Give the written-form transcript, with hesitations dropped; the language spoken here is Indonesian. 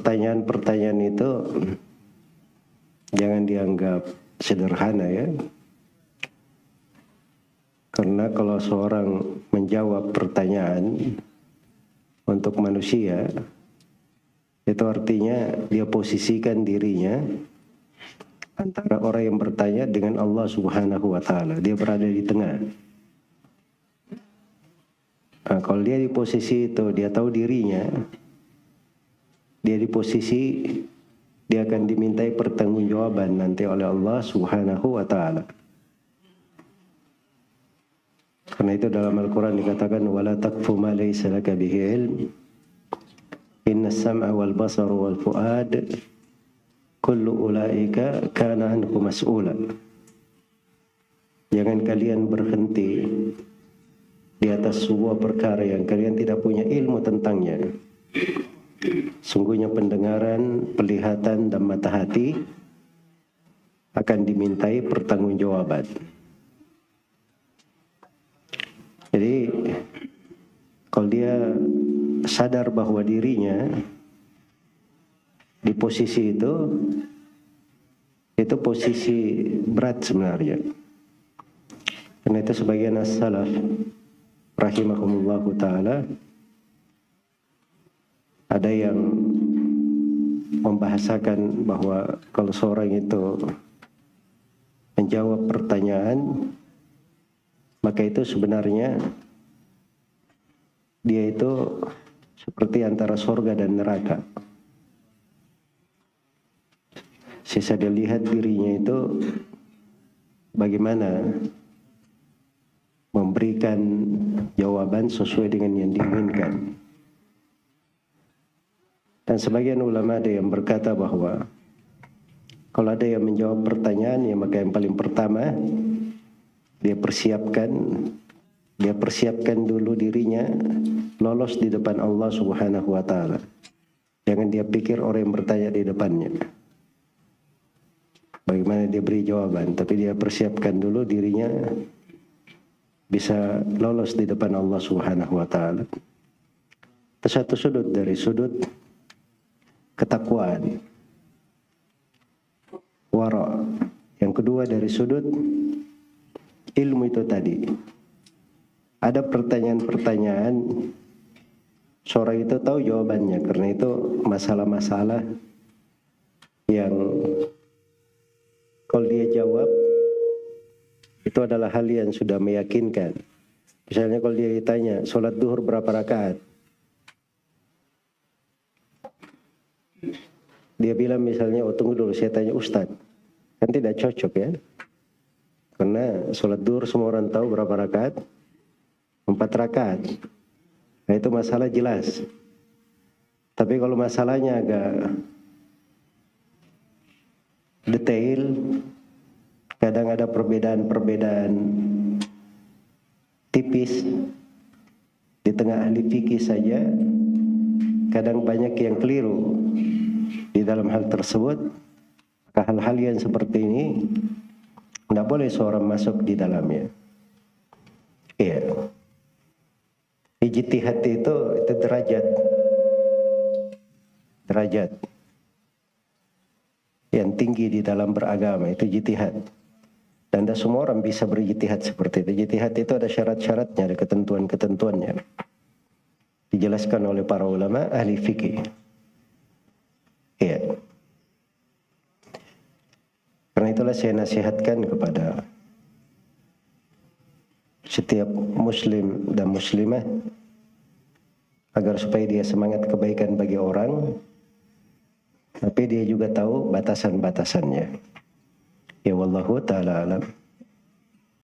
pertanyaan-pertanyaan itu jangan dianggap sederhana ya. Karena kalau seorang menjawab pertanyaan untuk manusia, itu artinya dia posisikan dirinya antara orang yang bertanya dengan Allah Subhanahu wa Ta'ala. Dia berada di tengah. Nah, kalau dia di posisi itu, dia tahu dirinya, dia di posisi dia akan dimintai pertanggungjawaban nanti oleh Allah Subhanahu wa Ta'ala. Karena itu dalam Al-Quran dikatakan wala taqfu ma laysa laka bihi ilm innas sam'a wal basara wal fuad kullu ulaika kana anhu mas'ula. Jangan kalian berhenti di atas sebuah perkara yang kalian tidak punya ilmu tentangnya. Sungguhnya pendengaran, penglihatan dan mata hati akan dimintai pertanggungjawaban. Jadi kalau dia sadar bahwa dirinya di posisi itu posisi berat sebenarnya. Karena itu sebagian as-salaf rahimahumullahu ta'ala ada yang membahasakan bahwa kalau seorang itu menjawab pertanyaan, maka itu sebenarnya dia itu seperti antara surga dan neraka. Sisa dia lihat dirinya itu bagaimana memberikan jawaban sesuai dengan yang diinginkan. Dan sebagian ulama ada yang berkata bahwa kalau ada yang menjawab pertanyaan, ya maka yang paling pertama dia persiapkan dulu dirinya lolos di depan Allah Subhanahu wa Ta'ala. Jangan dia pikir orang yang bertanya di depannya bagaimana dia beri jawaban, tapi dia persiapkan dulu dirinya bisa lolos di depan Allah Subhanahu wa Ta'ala. Itu satu sudut dari sudut ketakwaan, wara. Yang kedua dari sudut ilmu itu tadi. Ada pertanyaan-pertanyaan seorang itu tahu jawabannya, karena itu masalah-masalah yang kalau dia jawab itu adalah hal yang sudah meyakinkan. Misalnya kalau dia ditanya sholat duhur berapa rakaat, dia bilang misalnya, oh tunggu dulu saya tanya Ustadz, kan tidak cocok ya. Karena sholat duhur semua orang tahu berapa rakaat? 4 rakaat. Nah itu masalah jelas. Tapi kalau masalahnya agak detail, kadang ada perbedaan-perbedaan tipis di tengah ahli fikih saja, kadang banyak yang keliru di dalam hal tersebut. Hal-hal yang seperti ini tidak boleh seorang masuk di dalamnya. Iya. Ijtihad itu derajat yang tinggi di dalam beragama, itu ijtihad. Dan tidak semua orang bisa berijtihad seperti itu. Ijtihad itu ada syarat-syaratnya, ada ketentuan-ketentuannya. Dijelaskan oleh para ulama ahli fikih. Iya. Karena itulah saya nasihatkan kepada setiap muslim dan muslimah agar supaya dia semangat kebaikan bagi orang, tapi dia juga tahu batasan-batasannya. Ya wallahu ta'ala alam.